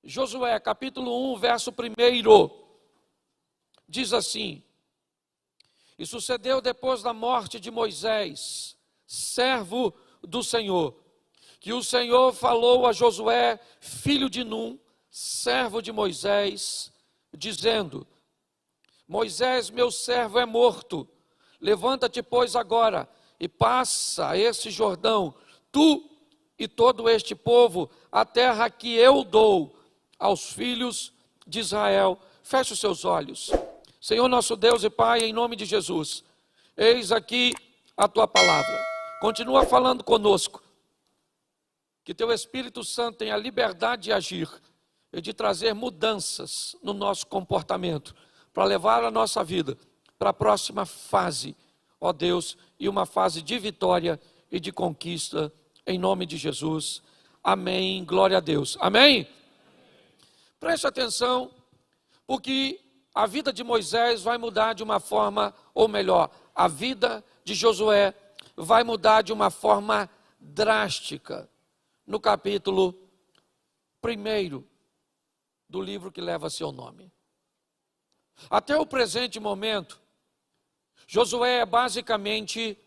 Josué, capítulo 1, verso 1, diz assim: E sucedeu depois da morte de Moisés, servo do Senhor, que o Senhor falou a Josué, filho de Num, servo de Moisés, dizendo: Moisés, meu servo, é morto. Levanta-te, pois, agora, e passa esse Jordão, tu e todo este povo, a terra que eu dou aos filhos de Israel. Feche os seus olhos. Senhor nosso Deus e Pai, em nome de Jesus, eis aqui a tua palavra. Continua falando conosco. Que teu Espírito Santo tenha liberdade de agir e de trazer mudanças no nosso comportamento, para levar a nossa vida para a próxima fase, ó Deus, e uma fase de vitória e de conquista, em nome de Jesus. Amém, glória a Deus. Amém? Preste atenção, porque a vida de Moisés vai mudar de uma forma, ou melhor, a vida de Josué vai mudar de uma forma drástica, no capítulo 1 do livro que leva seu nome. Até o presente momento, Josué é basicamente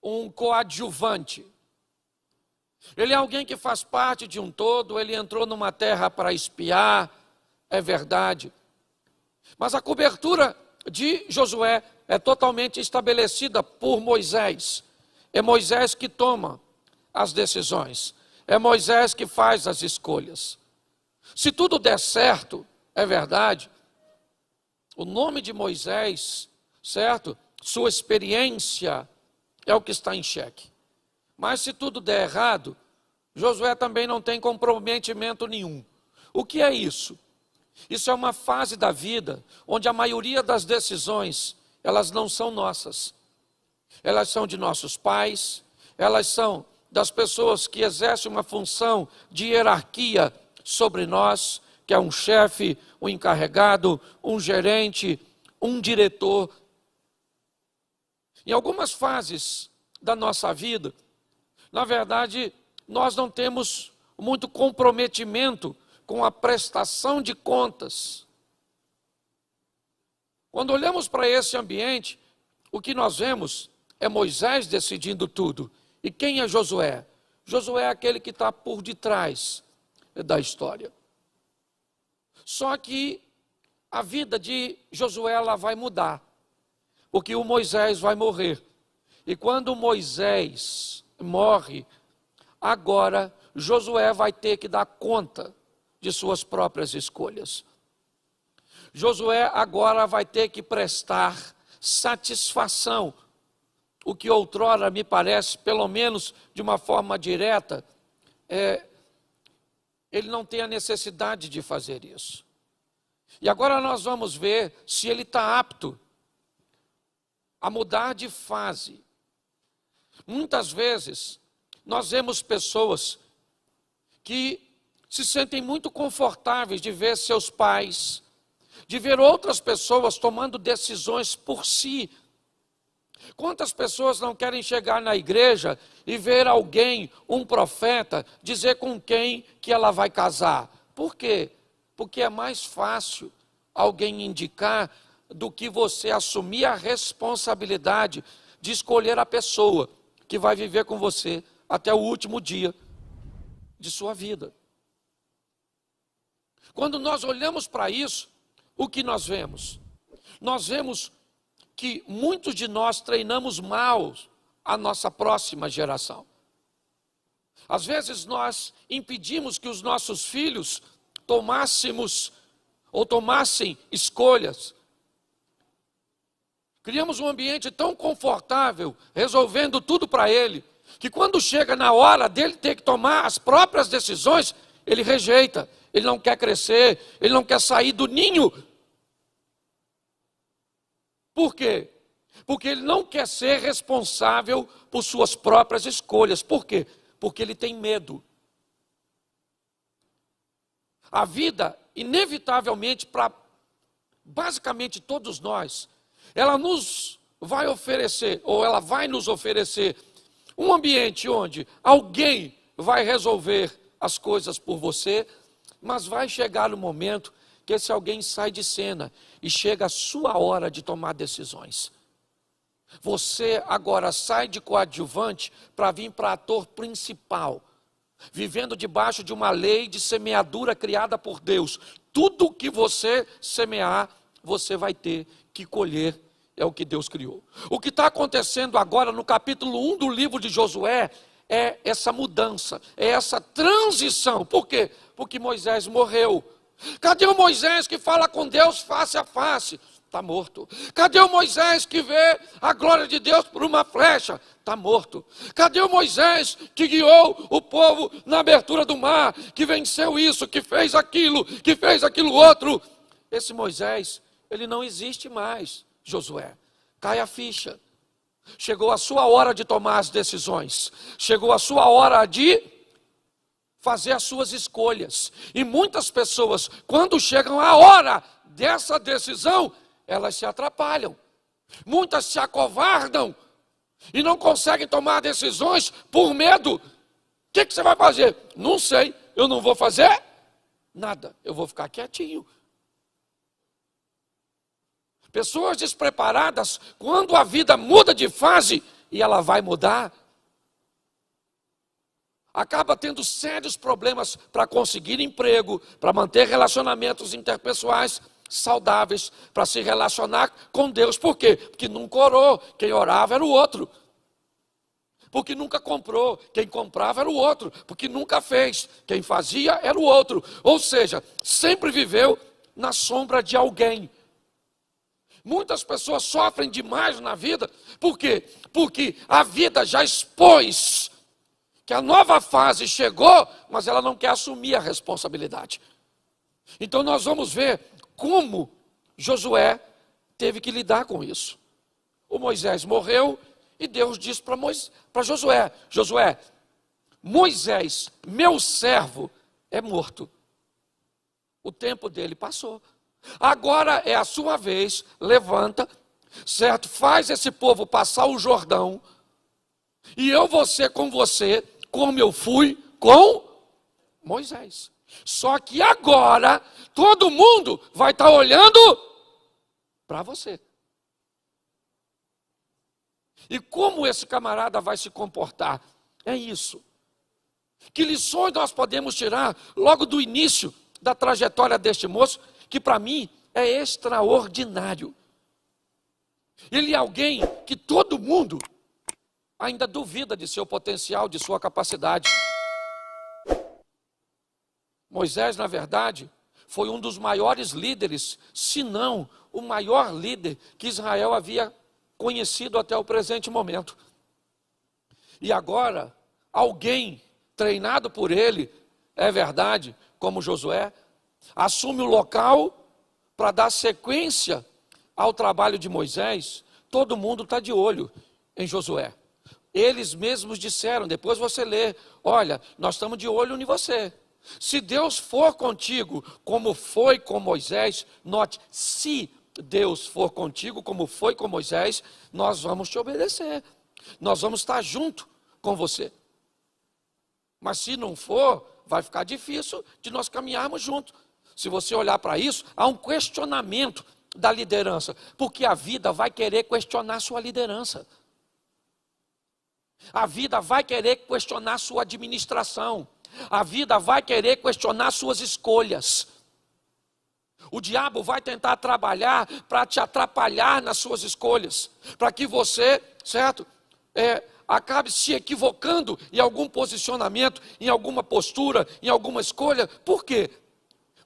um coadjuvante. Ele é alguém que faz parte de um todo, ele entrou numa terra para espiar, é verdade. Mas a cobertura de Josué é totalmente estabelecida por Moisés. É Moisés que toma as decisões. É Moisés que faz as escolhas. Se tudo der certo, é verdade, o nome de Moisés, certo? Sua experiência é o que está em xeque. Mas se tudo der errado, Josué também não tem comprometimento nenhum. O que é isso? Isso é uma fase da vida onde a maioria das decisões, elas não são nossas. Elas são de nossos pais, elas são das pessoas que exercem uma função de hierarquia sobre nós, que é um chefe, um encarregado, um gerente, um diretor. Em algumas fases da nossa vida, na verdade, nós não temos muito comprometimento com a prestação de contas. Quando olhamos para esse ambiente, o que nós vemos é Moisés decidindo tudo. E quem é Josué? Josué é aquele que está por detrás da história. Só que a vida de Josué ela vai mudar, porque o Moisés vai morrer. E quando Moisés morre, agora Josué vai ter que dar conta de suas próprias escolhas. Josué agora vai ter que prestar satisfação, o que outrora me parece, pelo menos de uma forma direta, ele não tem a necessidade de fazer isso. E agora nós vamos ver se ele está apto a mudar de fase. Muitas vezes, nós vemos pessoas que se sentem muito confortáveis de ver seus pais, de ver outras pessoas tomando decisões por si. Quantas pessoas não querem chegar na igreja e ver alguém, um profeta, dizer com quem que ela vai casar? Por quê? Porque é mais fácil alguém indicar do que você assumir a responsabilidade de escolher a pessoa que vai viver com você até o último dia de sua vida. Quando nós olhamos para isso, o que nós vemos? Nós vemos que muitos de nós treinamos mal a nossa próxima geração. Às vezes nós impedimos que os nossos filhos tomassem escolhas. Criamos um ambiente tão confortável, resolvendo tudo para ele, que quando chega na hora dele ter que tomar as próprias decisões, ele rejeita, ele não quer crescer, ele não quer sair do ninho. Por quê? Porque ele não quer ser responsável por suas próprias escolhas. Por quê? Porque ele tem medo. A vida, inevitavelmente, para basicamente todos nós, ela nos vai oferecer, ou ela vai nos oferecer, um ambiente onde alguém vai resolver as coisas por você, Mas vai chegar o momento que esse alguém sai de cena e chega a sua hora de tomar decisões. Você agora sai de coadjuvante para vir para ator principal, vivendo debaixo de uma lei de semeadura criada por Deus. Tudo que você semear, você vai ter que colher, é o que Deus criou. O que está acontecendo agora no capítulo 1 do livro de Josué é essa mudança, é essa transição. Por quê? Porque Moisés morreu. Cadê o Moisés que fala com Deus face a face? Está morto. Cadê o Moisés que vê a glória de Deus por uma flecha? Está morto. Cadê o Moisés que guiou o povo na abertura do mar, que venceu isso, que fez aquilo outro? Esse Moisés, ele não existe mais, Josué. Cai a ficha. Chegou a sua hora de tomar as decisões. Chegou a sua hora de fazer as suas escolhas. E muitas pessoas, quando chegam a hora dessa decisão, elas se atrapalham. Muitas se acovardam e não conseguem tomar decisões por medo. O que você vai fazer? Não sei, eu não vou fazer nada, eu vou ficar quietinho. Pessoas despreparadas, quando a vida muda de fase, e ela vai mudar, acaba tendo sérios problemas para conseguir emprego, para manter relacionamentos interpessoais saudáveis, para se relacionar com Deus. Por quê? Porque nunca orou, quem orava era o outro. Porque nunca comprou, quem comprava era o outro. Porque nunca fez, quem fazia era o outro. Ou seja, sempre viveu na sombra de alguém. Muitas pessoas sofrem demais na vida. Por quê? Porque a vida já expôs que a nova fase chegou, mas ela não quer assumir a responsabilidade. Então nós vamos ver como Josué teve que lidar com isso. O Moisés morreu e Deus disse para Josué: Josué, Moisés, meu servo, é morto. O tempo dele passou. Agora é a sua vez, levanta, certo? Faz esse povo passar o Jordão, e eu vou ser com você, como eu fui com Moisés. Só que agora, todo mundo vai estar olhando para você. E como esse camarada vai se comportar? É isso. Que lições nós podemos tirar logo do início da trajetória deste moço, que para mim é extraordinário. Ele é alguém que todo mundo ainda duvida de seu potencial, de sua capacidade. Moisés, na verdade, foi um dos maiores líderes, se não o maior líder que Israel havia conhecido até o presente momento. E agora, alguém treinado por ele, é verdade, como Josué, assume o local para dar sequência ao trabalho de Moisés. Todo mundo está de olho em Josué. Eles mesmos disseram, depois você lê, olha, nós estamos de olho em você. Se Deus for contigo, como foi com Moisés, note, se Deus for contigo, como foi com Moisés, nós vamos te obedecer. Nós vamos estar junto com você. Mas se não for, vai ficar difícil de nós caminharmos juntos. Se você olhar para isso, há um questionamento da liderança, porque a vida vai querer questionar sua liderança. A vida vai querer questionar sua administração. A vida vai querer questionar suas escolhas. O diabo vai tentar trabalhar para te atrapalhar nas suas escolhas, para que você, certo, acabe se equivocando em algum posicionamento, em alguma postura, em alguma escolha. Por quê?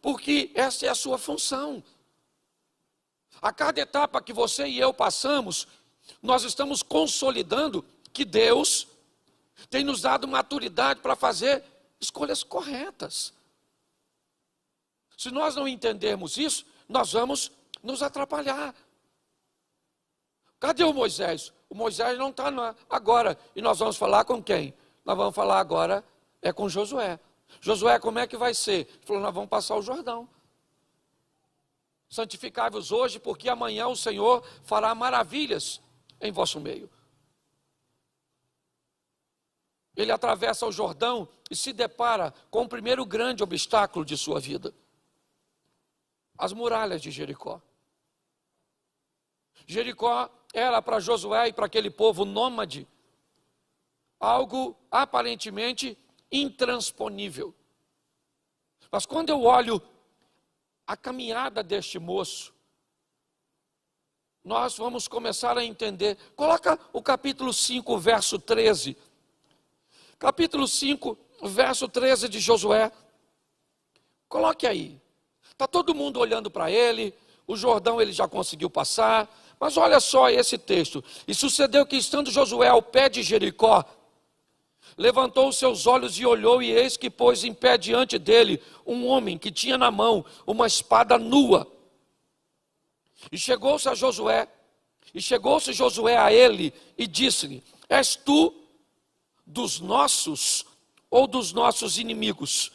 Porque essa é a sua função. A cada etapa que você e eu passamos, nós estamos consolidando que Deus tem nos dado maturidade para fazer escolhas corretas. Se nós não entendermos isso, nós vamos nos atrapalhar. Cadê o Moisés? O Moisés não está agora. E nós vamos falar com quem? Nós vamos falar agora com Josué. Josué, como é que vai ser? Ele falou, nós vamos passar o Jordão. Santificai-vos hoje, porque amanhã o Senhor fará maravilhas em vosso meio. ele atravessa o Jordão e se depara com o primeiro grande obstáculo de sua vida: as muralhas de Jericó. Jericó era para Josué e para aquele povo nômade algo aparentemente intransponível. Mas quando eu olho a caminhada deste moço, nós vamos começar a entender. Coloca o capítulo 5, verso 13. Capítulo 5, verso 13 de Josué. Coloque aí. Está todo mundo olhando para ele, o Jordão ele já conseguiu passar, mas olha só esse texto. E sucedeu que, estando Josué ao pé de Jericó, levantou os seus olhos e olhou, e eis que pôs em pé diante dele um homem que tinha na mão uma espada nua. E chegou-se Josué a ele e disse-lhe: és tu dos nossos ou dos nossos inimigos?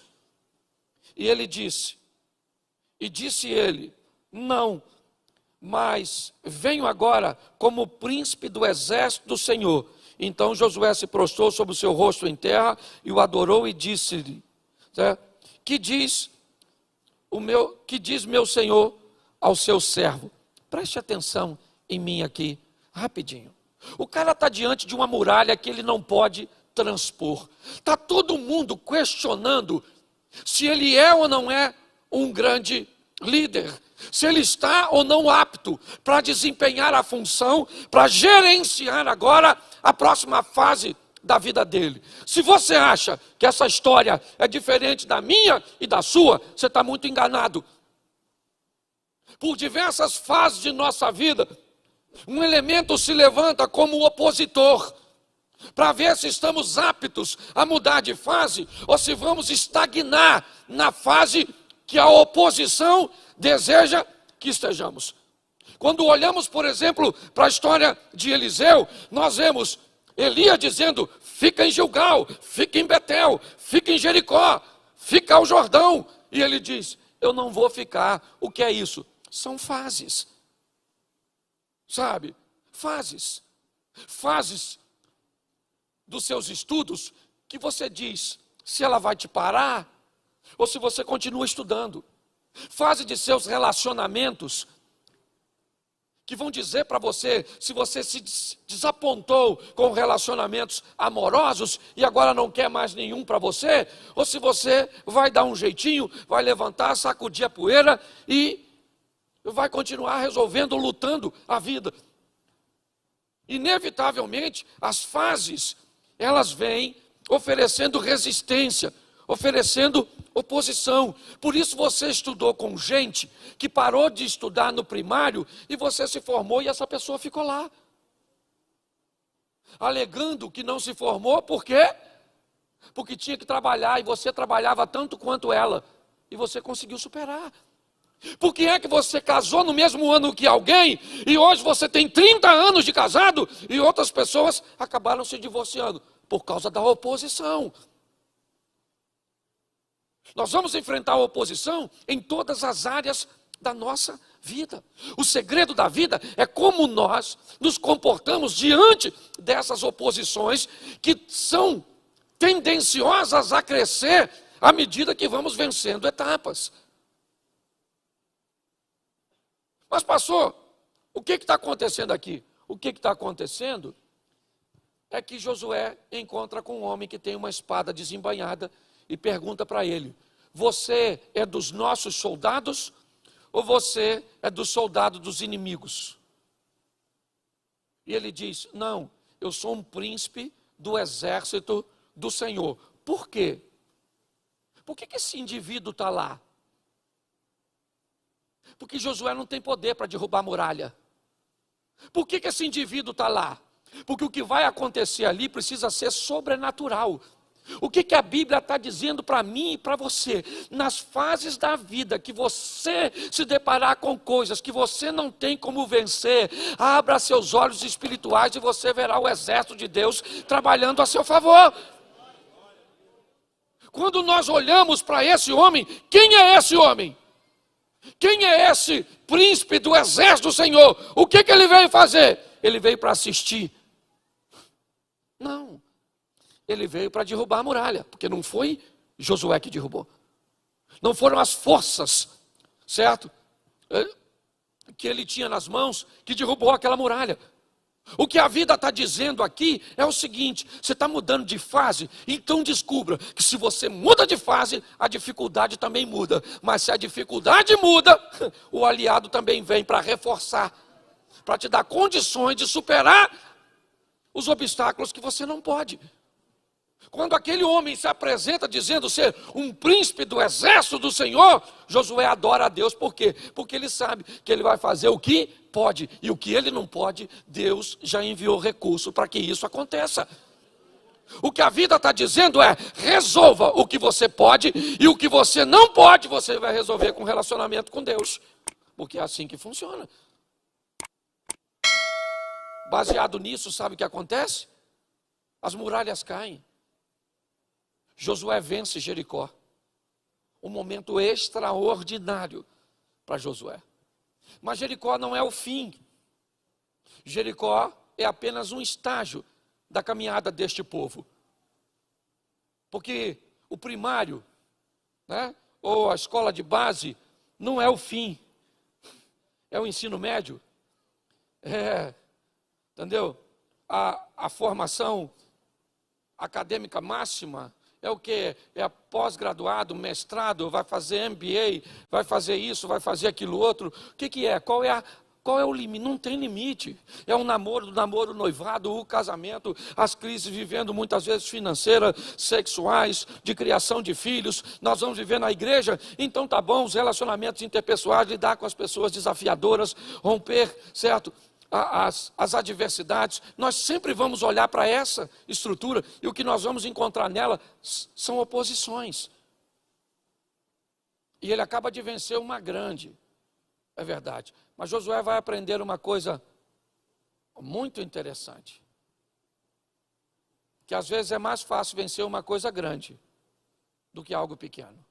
E ele disse ele: não, mas venho agora como príncipe do exército do Senhor. Então Josué se prostrou sobre o seu rosto em terra e o adorou e disse-lhe: que diz meu senhor ao seu servo? Preste atenção em mim aqui, rapidinho. O cara está diante de uma muralha que ele não pode transpor. Está todo mundo questionando se ele é ou não é um grande líder, se ele está ou não apto para desempenhar a função, para gerenciar agora a próxima fase da vida dele. Se você acha que essa história é diferente da minha e da sua, você está muito enganado. Por diversas fases de nossa vida, um elemento se levanta como opositor, para ver se estamos aptos a mudar de fase, ou se vamos estagnar na fase que a oposição deseja que estejamos. Quando olhamos, por exemplo, para a história de Eliseu, nós vemos Elias dizendo: fica em Gilgal, fica em Betel, fica em Jericó, fica ao Jordão. E ele diz: eu não vou ficar. O que é isso? São fases. Sabe? Fases. Fases dos seus estudos que você diz se ela vai te parar ou se você continua estudando. Fase de seus relacionamentos que vão dizer para você se você se desapontou com relacionamentos amorosos e agora não quer mais nenhum para você, ou se você vai dar um jeitinho, vai levantar, sacudir a poeira e vai continuar resolvendo, lutando a vida. Inevitavelmente, as fases, elas vêm oferecendo resistência, oferecendo oposição. Por isso você estudou com gente que parou de estudar no primário e você se formou e essa pessoa ficou lá, alegando que não se formou. Por quê? Porque tinha que trabalhar e você trabalhava tanto quanto ela e você conseguiu superar. Por que é que você casou no mesmo ano que alguém e hoje você tem 30 anos de casado e outras pessoas acabaram se divorciando? Por causa da oposição. Nós vamos enfrentar a oposição em todas as áreas da nossa vida. O segredo da vida é como nós nos comportamos diante dessas oposições que são tendenciosas a crescer à medida que vamos vencendo etapas. Mas pastor, o que está acontecendo aqui? O que está acontecendo é que Josué encontra com um homem que tem uma espada desembainhada e pergunta para ele: você é dos nossos soldados ou você é do soldado dos inimigos? E ele diz: não, eu sou um príncipe do exército do Senhor. Por quê? Por que esse indivíduo está lá? Porque Josué não tem poder para derrubar a muralha. Por que esse indivíduo está lá? Porque o que vai acontecer ali precisa ser sobrenatural. O que a Bíblia está dizendo para mim e para você? Nas fases da vida que você se deparar com coisas que você não tem como vencer, abra seus olhos espirituais e você verá o exército de Deus trabalhando a seu favor. Quando nós olhamos para esse homem, quem é esse homem? Quem é esse príncipe do exército do Senhor? O que ele veio fazer? Ele veio para assistir? Não. ele veio para derrubar a muralha, porque não foi Josué que derrubou. Não foram as forças, certo? Que ele tinha nas mãos, que derrubou aquela muralha. O que a vida está dizendo aqui é o seguinte: você está mudando de fase, então descubra que se você muda de fase, a dificuldade também muda. Mas se a dificuldade muda, o aliado também vem para reforçar, para te dar condições de superar os obstáculos que você não pode. Quando aquele homem se apresenta dizendo ser um príncipe do exército do Senhor, Josué adora a Deus. Por quê? Porque ele sabe que ele vai fazer o que pode, e o que ele não pode, Deus já enviou recurso para que isso aconteça. O que a vida está dizendo é: resolva o que você pode, e o que você não pode, você vai resolver com relacionamento com Deus, porque é assim que funciona. Baseado nisso, sabe o que acontece? As muralhas caem. Josué vence Jericó. Um momento extraordinário para Josué. Mas Jericó não é o fim. Jericó é apenas um estágio da caminhada deste povo. Porque o primário, né, ou a escola de base, não é o fim. É o ensino médio. Entendeu? A formação acadêmica máxima é o que? É pós-graduado, mestrado, vai fazer MBA, vai fazer isso, vai fazer aquilo outro. O que é? Qual é o limite? Não tem limite. É um namoro, noivado, o casamento, as crises vivendo muitas vezes financeiras, sexuais, de criação de filhos. Nós vamos viver na igreja, então tá bom, os relacionamentos interpessoais, lidar com as pessoas desafiadoras, romper, certo? As adversidades, nós sempre vamos olhar para essa estrutura, e o que nós vamos encontrar nela são oposições. E ele acaba de vencer uma grande, é verdade. Mas Josué vai aprender uma coisa muito interessante, que às vezes é mais fácil vencer uma coisa grande do que algo pequeno.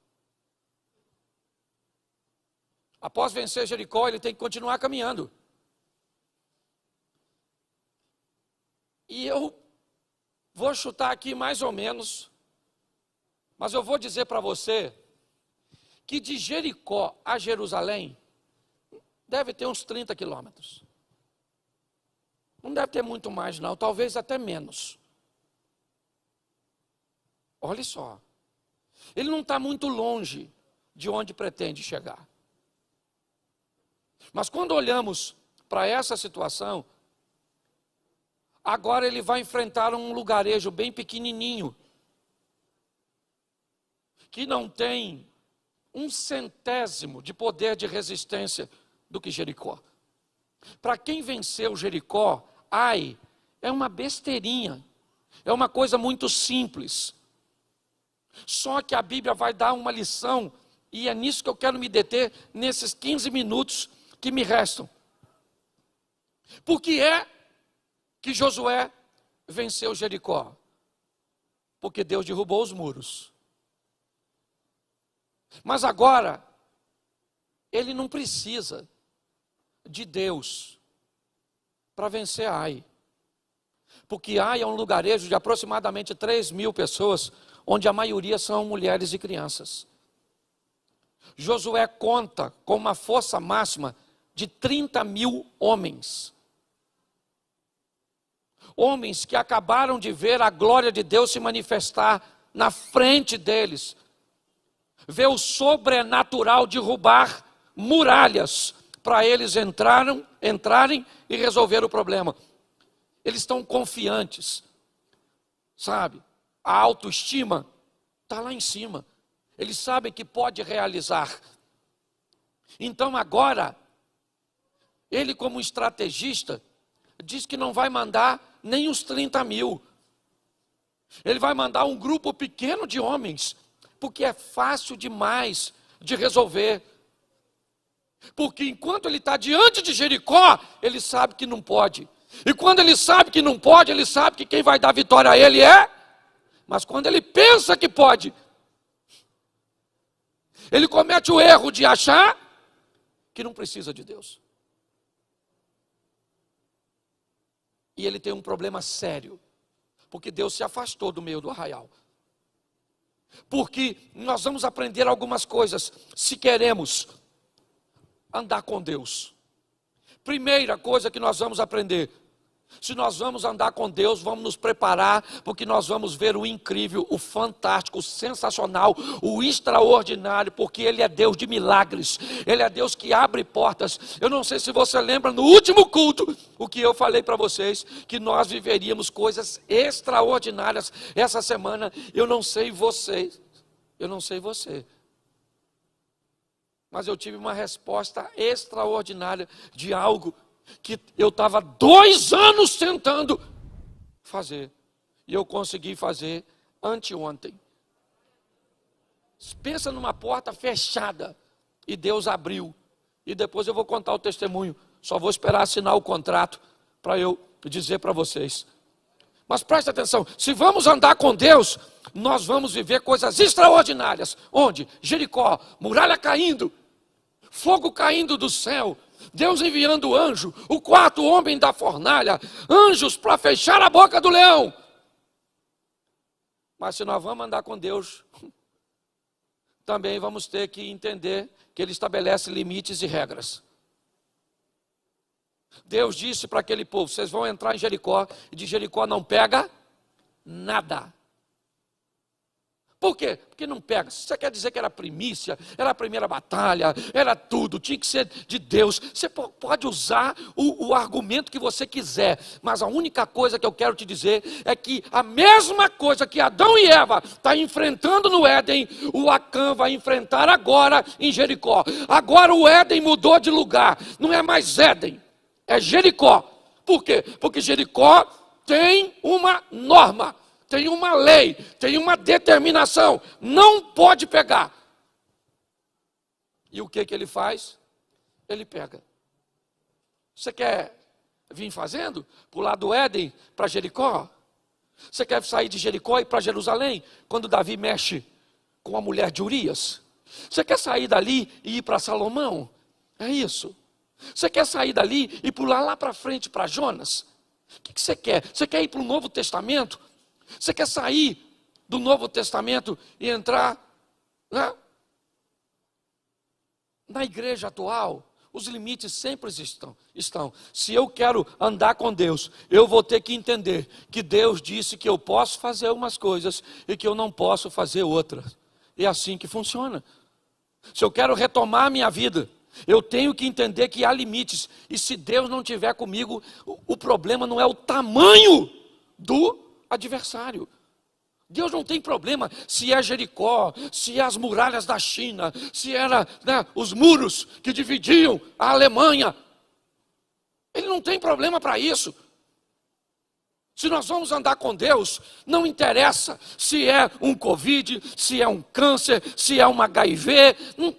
Após vencer Jericó, ele tem que continuar caminhando. E eu vou chutar aqui mais ou menos, mas eu vou dizer para você que de Jericó a Jerusalém deve ter uns 30 quilômetros. Não deve ter muito mais não, talvez até menos. Olha só, ele não está muito longe de onde pretende chegar. Mas quando olhamos para essa situação, agora ele vai enfrentar um lugarejo bem pequenininho, que não tem 1/100º de poder de resistência do que Jericó. Para quem venceu Jericó, Ai é uma besteirinha, é uma coisa muito simples. Só que a Bíblia vai dar uma lição, e é nisso que eu quero me deter nesses 15 minutos que me restam. Por que é que Josué venceu Jericó? Porque Deus derrubou os muros. Mas agora, ele não precisa de Deus para vencer Ai. Porque Ai é um lugarejo de aproximadamente 3.000 pessoas, onde a maioria são mulheres e crianças. Josué conta com uma força máxima de 30.000 homens. Homens que acabaram de ver a glória de Deus se manifestar na frente deles. Ver o sobrenatural derrubar muralhas para eles entrarem e resolver o problema. Eles estão confiantes, sabe? A autoestima está lá em cima. Eles sabem que pode realizar. Então agora, ele como estrategista, diz que não vai mandar nem os 30.000. Ele vai mandar um grupo pequeno de homens, porque é fácil demais de resolver. Porque enquanto ele está diante de Jericó, ele sabe que não pode. E quando ele sabe que não pode, ele sabe que quem vai dar vitória a ele é. Mas quando ele pensa que pode, ele comete o erro de achar que não precisa de Deus. E ele tem um problema sério, Porque Deus se afastou do meio do arraial. Porque nós vamos aprender algumas coisas se queremos andar com Deus. Primeira coisa que nós vamos aprender: se nós vamos andar com Deus, vamos nos preparar, porque nós vamos ver o incrível, o fantástico, o sensacional, o extraordinário, porque Ele é Deus de milagres, Ele é Deus que abre portas. Eu não sei se você lembra no último culto, o que eu falei para vocês, que nós viveríamos coisas extraordinárias essa semana. Eu não sei você, mas eu tive uma resposta extraordinária de algo que eu estava 2 anos tentando fazer, e eu consegui fazer anteontem. Pensa numa porta fechada, e Deus abriu, e depois eu vou contar o testemunho, só vou esperar assinar o contrato, para eu dizer para vocês. Mas preste atenção, se vamos andar com Deus, nós vamos viver coisas extraordinárias. Onde? Jericó, muralha caindo, fogo caindo do céu, Deus enviando anjo, o 4º homem da fornalha, anjos para fechar a boca do leão. Mas se nós vamos andar com Deus, também vamos ter que entender que Ele estabelece limites e regras. Deus disse para aquele povo: vocês vão entrar em Jericó, e de Jericó não pega nada. Por quê? Porque não pega. Você quer dizer que era primícia, era a primeira batalha, era tudo, tinha que ser de Deus. Você pode usar o argumento que você quiser, mas a única coisa que eu quero te dizer é que a mesma coisa que Adão e Eva estão enfrentando no Éden, o Acã vai enfrentar agora em Jericó. Agora o Éden mudou de lugar, não é mais Éden, é Jericó. Por quê? Porque Jericó tem uma norma, tem uma lei, tem uma determinação, não pode pegar. E o que ele faz? Ele pega. Você quer vir fazendo? Pular do Éden para Jericó? Você quer sair de Jericó e ir para Jerusalém? Quando Davi mexe com a mulher de Urias? Você quer sair dali e ir para Salomão? É isso. Você quer sair dali e pular lá para frente para Jonas? O que você quer? Você quer ir para o Novo Testamento? Você quer sair do Novo Testamento e entrar na igreja atual? Os limites sempre estão. Se eu quero andar com Deus, eu vou ter que entender que Deus disse que eu posso fazer umas coisas e que eu não posso fazer outras. É assim que funciona. Se eu quero retomar a minha vida, eu tenho que entender que há limites. E se Deus não estiver comigo, o problema não é o tamanho do adversário. Deus não tem problema se é Jericó, se é as muralhas da China, se era os muros que dividiam a Alemanha. Ele não tem problema para isso. Se nós vamos andar com Deus, não interessa se é um Covid, se é um câncer, se é um HIV.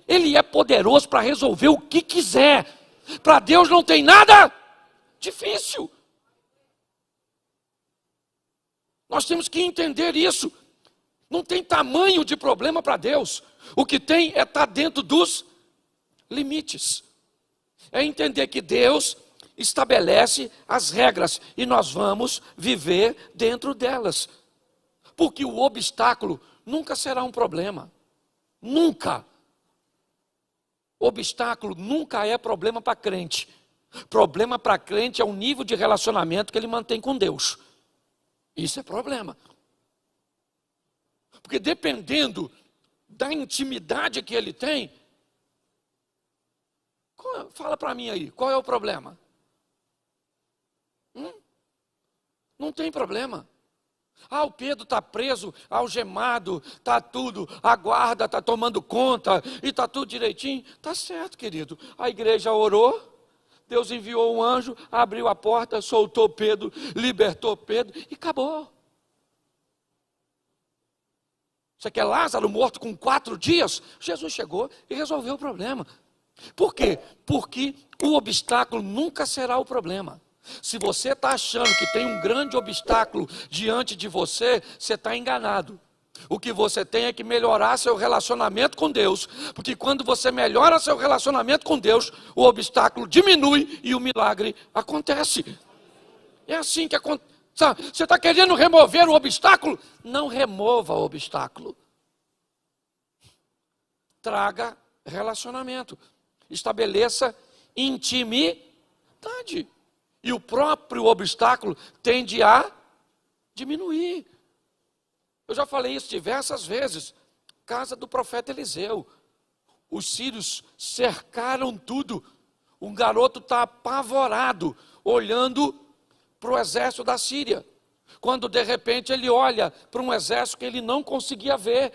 Ele é poderoso para resolver o que quiser. Para Deus não tem nada difícil. Nós temos que entender isso. Não tem tamanho de problema para Deus. O que tem é estar dentro dos limites. É entender que Deus estabelece as regras e nós vamos viver dentro delas. Porque o obstáculo nunca será um problema. Nunca. Obstáculo nunca é problema para crente. Problema para crente é o nível de relacionamento que ele mantém com Deus. Isso é problema. Porque dependendo da intimidade que ele tem, fala para mim aí, qual é o problema? Não tem problema. O Pedro está preso, algemado, está tudo, a guarda está tomando conta e está tudo direitinho. Está certo, querido. A igreja orou. Deus enviou um anjo, abriu a porta, soltou Pedro, libertou Pedro e acabou. Você quer Lázaro morto com 4 dias? Jesus chegou e resolveu o problema. Por quê? Porque o obstáculo nunca será o problema. Se você está achando que tem um grande obstáculo diante de você, você está enganado. O que você tem é que melhorar seu relacionamento com Deus, porque quando você melhora seu relacionamento com Deus, o obstáculo diminui e o milagre acontece. É assim que acontece. Sabe, você está querendo remover o obstáculo? Não remova o obstáculo. Traga relacionamento. Estabeleça intimidade. E o próprio obstáculo tende a diminuir. Eu já falei isso diversas vezes. Casa do profeta Eliseu. Os sírios cercaram tudo. Um garoto está apavorado, olhando para o exército da Síria. Quando de repente ele olha para um exército que ele não conseguia ver.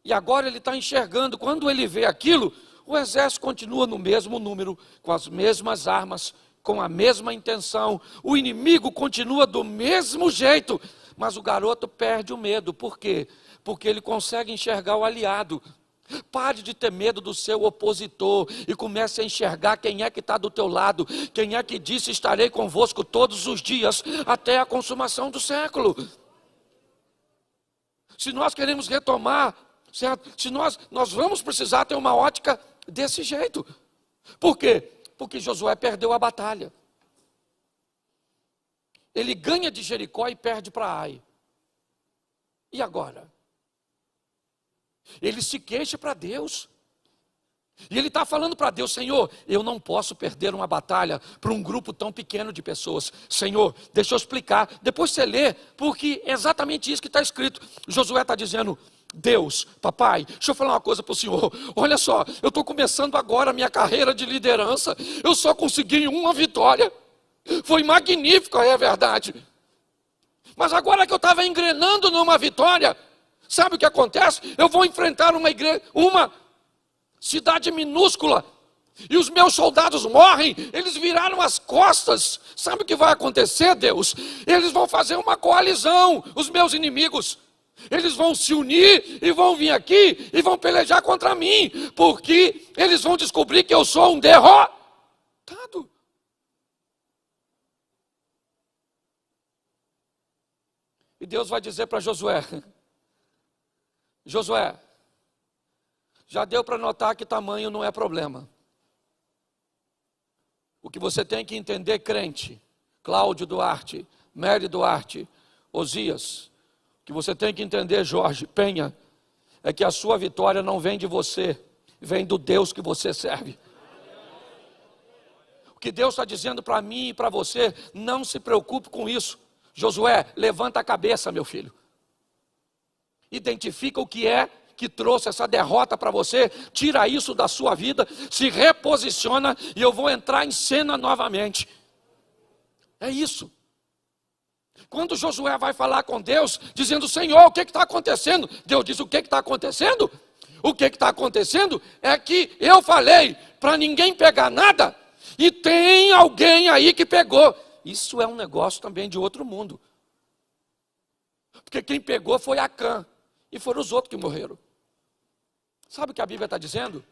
E agora ele está enxergando. Quando ele vê aquilo, o exército continua no mesmo número, com as mesmas armas, com a mesma intenção. O inimigo continua do mesmo jeito. Mas o garoto perde o medo. Por quê? Porque ele consegue enxergar o aliado. Pare de ter medo do seu opositor e comece a enxergar quem é que está do teu lado, quem é que disse estarei convosco todos os dias até a consumação do século. Se nós queremos retomar, certo? Se nós vamos precisar ter uma ótica desse jeito. Por quê? Porque Josué perdeu a batalha. Ele ganha de Jericó e perde para Ai. E agora? Ele se queixa para Deus. E ele está falando para Deus: Senhor, eu não posso perder uma batalha para um grupo tão pequeno de pessoas. Senhor, deixa eu explicar. Depois você lê, porque é exatamente isso que está escrito. Josué está dizendo: Deus, papai, deixa eu falar uma coisa para o senhor. Olha só, eu estou começando agora a minha carreira de liderança. Eu só consegui uma vitória. Foi magnífico, é verdade. Mas agora que eu estava engrenando numa vitória, sabe o que acontece? Eu vou enfrentar uma cidade minúscula, e os meus soldados morrem, eles viraram as costas. Sabe o que vai acontecer, Deus? Eles vão fazer uma coalizão, os meus inimigos. Eles vão se unir e vão vir aqui e vão pelejar contra mim, porque eles vão descobrir que eu sou um derrotado. E Deus vai dizer para Josué: Josué, já deu para notar que tamanho não é problema. O que você tem que entender, crente, Cláudio Duarte, Mary Duarte, Osias, o que você tem que entender, Jorge Penha, é que a sua vitória não vem de você, vem do Deus que você serve. O que Deus está dizendo para mim e para você: não se preocupe com isso. Josué, levanta a cabeça, meu filho. Identifica o que é que trouxe essa derrota para você, tira isso da sua vida, se reposiciona e eu vou entrar em cena novamente. É isso. Quando Josué vai falar com Deus, dizendo: Senhor, o que está acontecendo? Deus diz: o que está acontecendo? O que está acontecendo é que eu falei para ninguém pegar nada, e tem alguém aí que pegou. Isso é um negócio também de outro mundo. Porque quem pegou foi Acã, e foram os outros que morreram. Sabe o que a Bíblia está dizendo?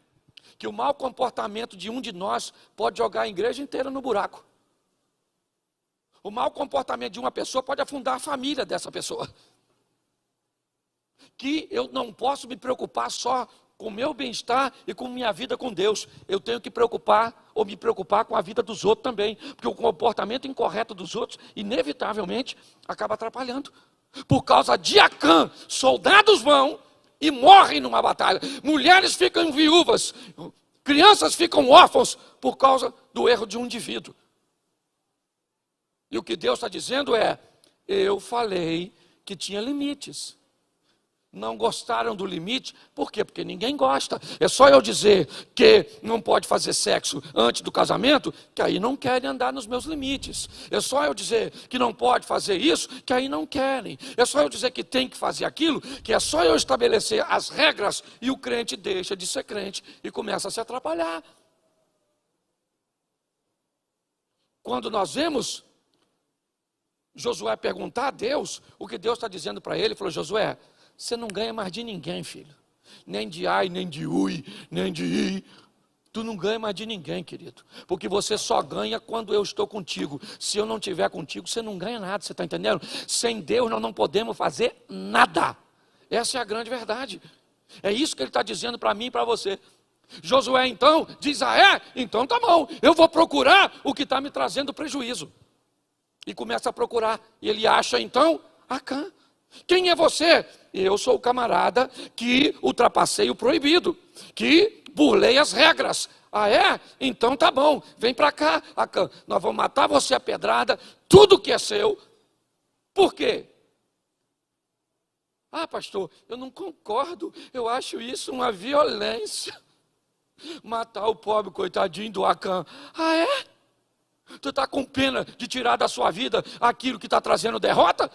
Que o mau comportamento de um de nós pode jogar a igreja inteira no buraco. O mau comportamento de uma pessoa pode afundar a família dessa pessoa. Que eu não posso me preocupar só com o meu bem-estar e com minha vida com Deus. Eu tenho que me preocupar com a vida dos outros também. Porque o comportamento incorreto dos outros, inevitavelmente, acaba atrapalhando. Por causa de Acã, soldados vão e morrem numa batalha. Mulheres ficam viúvas, crianças ficam órfãos por causa do erro de um indivíduo. E o que Deus está dizendo é: eu falei que tinha limites. Não gostaram do limite, por quê? Porque ninguém gosta. É só eu dizer que não pode fazer sexo antes do casamento, que aí não querem andar nos meus limites. É só eu dizer que não pode fazer isso, que aí não querem. É só eu dizer que tem que fazer aquilo, que é só eu estabelecer as regras, e o crente deixa de ser crente e começa a se atrapalhar. Quando nós vemos Josué perguntar a Deus, o que Deus está dizendo para ele, falou: Josué, você não ganha mais de ninguém, filho. Nem de Ai, nem de Ui, nem de I. Tu não ganha mais de ninguém, querido. Porque você só ganha quando eu estou contigo. Se eu não estiver contigo, você não ganha nada, você está entendendo? Sem Deus nós não podemos fazer nada. Essa é a grande verdade. É isso que ele está dizendo para mim e para você. Josué então diz: ah é? Então tá bom, eu vou procurar o que está me trazendo prejuízo. E começa a procurar. E ele acha então Acã. Quem é você? Eu sou o camarada que ultrapassei o proibido, que burlei as regras. Ah, é? Então tá bom, vem para cá, Acã. Nós vamos matar você a pedrada, tudo que é seu. Por quê? Ah, pastor, eu não concordo, eu acho isso uma violência. Matar o pobre coitadinho do Acã. Ah, é? Tu está com pena de tirar da sua vida aquilo que está trazendo derrota?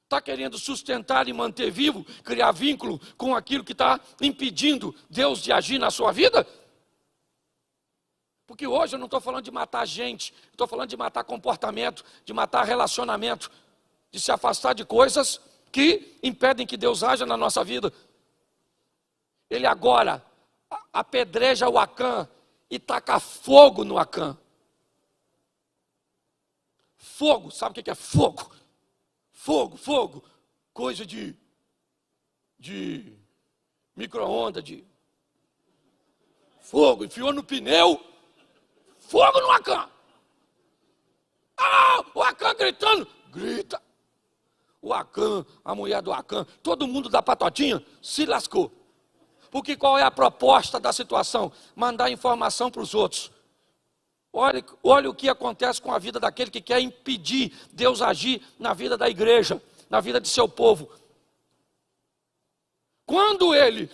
Está querendo sustentar e manter vivo, criar vínculo com aquilo que está impedindo Deus de agir na sua vida? Porque hoje eu não estou falando de matar gente, estou falando de matar comportamento, de matar relacionamento, de se afastar de coisas que impedem que Deus haja na nossa vida. Ele agora apedreja o Acã e taca fogo no Acã. Fogo, sabe o que é fogo? Fogo, coisa de micro-ondas, de fogo, enfiou no pneu, fogo no Acã. Ah, o Acã gritando, grita. O Acã, a mulher do Acã, todo mundo da patotinha se lascou. Porque qual é a proposta da situação? Mandar informação para os outros. Olha o que acontece com a vida daquele que quer impedir Deus agir na vida da igreja, na vida de seu povo. Quando ele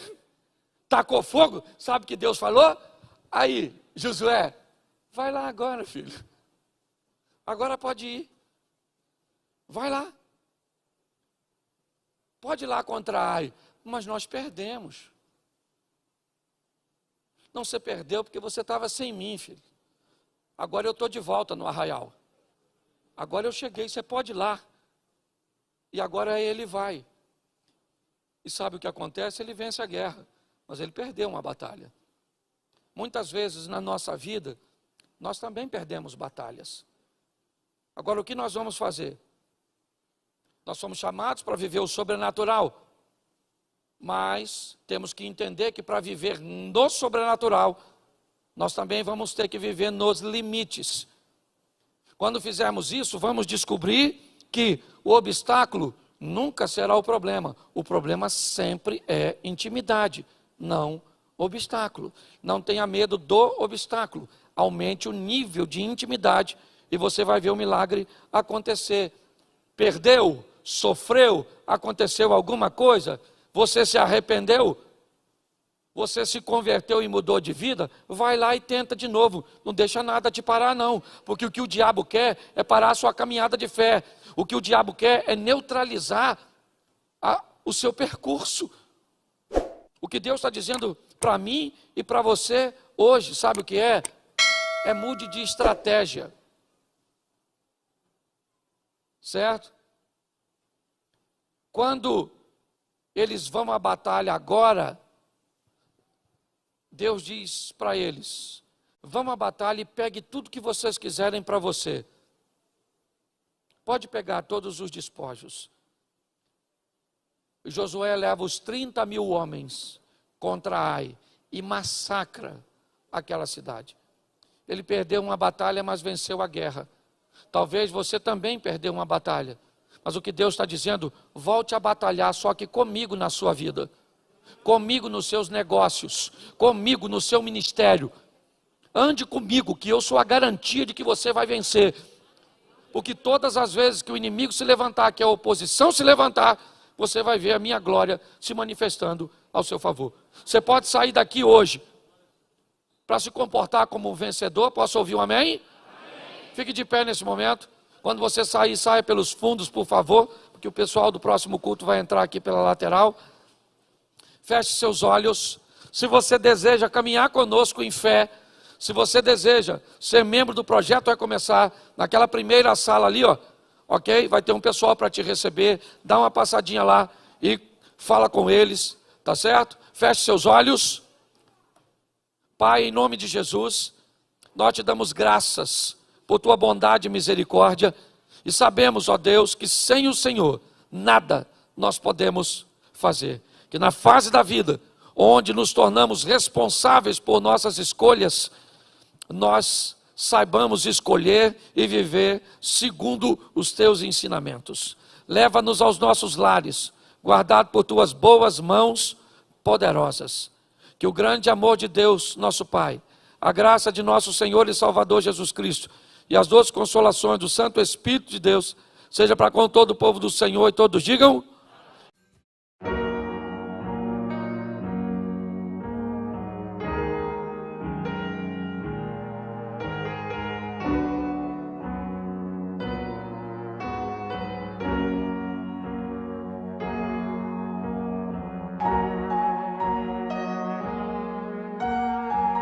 tacou fogo, sabe o que Deus falou? Aí, Josué, vai lá agora, filho. Agora pode ir. Vai lá. Pode ir lá contra Ai. Mas nós perdemos. Não, você perdeu porque você estava sem mim, filho. Agora eu estou de volta no arraial. Agora eu cheguei, você pode ir lá. E agora ele vai. E sabe o que acontece? Ele vence a guerra. Mas ele perdeu uma batalha. Muitas vezes na nossa vida, nós também perdemos batalhas. Agora o que nós vamos fazer? Nós somos chamados para viver o sobrenatural. Mas temos que entender que para viver no sobrenatural, nós também vamos ter que viver nos limites. Quando fizermos isso, vamos descobrir que o obstáculo nunca será o problema. O problema sempre é intimidade, não obstáculo. Não tenha medo do obstáculo. Aumente o nível de intimidade e você vai ver o milagre acontecer. Perdeu, sofreu, aconteceu alguma coisa, você se arrependeu, você se converteu e mudou de vida, vai lá e tenta de novo. Não deixa nada te parar não, porque o que o diabo quer é parar a sua caminhada de fé. O que o diabo quer é neutralizar o seu percurso. O que Deus está dizendo para mim e para você hoje, sabe o que é? É mude de estratégia. Certo? Quando eles vão à batalha agora, Deus diz para eles, vão à batalha e pegue tudo que vocês quiserem para você. Pode pegar todos os despojos. Josué leva os 30.000 homens contra Ai e massacra aquela cidade. Ele perdeu uma batalha, mas venceu a guerra. Talvez você também perdeu uma batalha. Mas o que Deus está dizendo, volte a batalhar, só que comigo na sua vida. Comigo nos seus negócios. Comigo no seu ministério. Ande comigo, que eu sou a garantia de que você vai vencer. Porque todas as vezes que o inimigo se levantar, que a oposição se levantar, você vai ver a minha glória se manifestando ao seu favor. Você pode sair daqui hoje para se comportar como um vencedor. Posso ouvir um amém? Fique de pé nesse momento. Quando você sair, saia pelos fundos, por favor, porque o pessoal do próximo culto vai entrar aqui pela lateral. Feche seus olhos. Se você deseja caminhar conosco em fé, se você deseja ser membro do projeto, vai começar naquela primeira sala ali, ó, ok? Vai ter um pessoal para te receber. Dá uma passadinha lá e fala com eles, tá certo? Feche seus olhos. Pai, em nome de Jesus, nós te damos graças por tua bondade e misericórdia, e sabemos, ó Deus, que sem o Senhor, nada nós podemos fazer. Que na fase da vida, onde nos tornamos responsáveis por nossas escolhas, nós saibamos escolher e viver segundo os teus ensinamentos. Leva-nos aos nossos lares, guardado por tuas boas mãos poderosas. Que o grande amor de Deus, nosso Pai, a graça de nosso Senhor e Salvador Jesus Cristo e as doces consolações do Santo Espírito de Deus, seja para com todo o povo do Senhor, e todos digam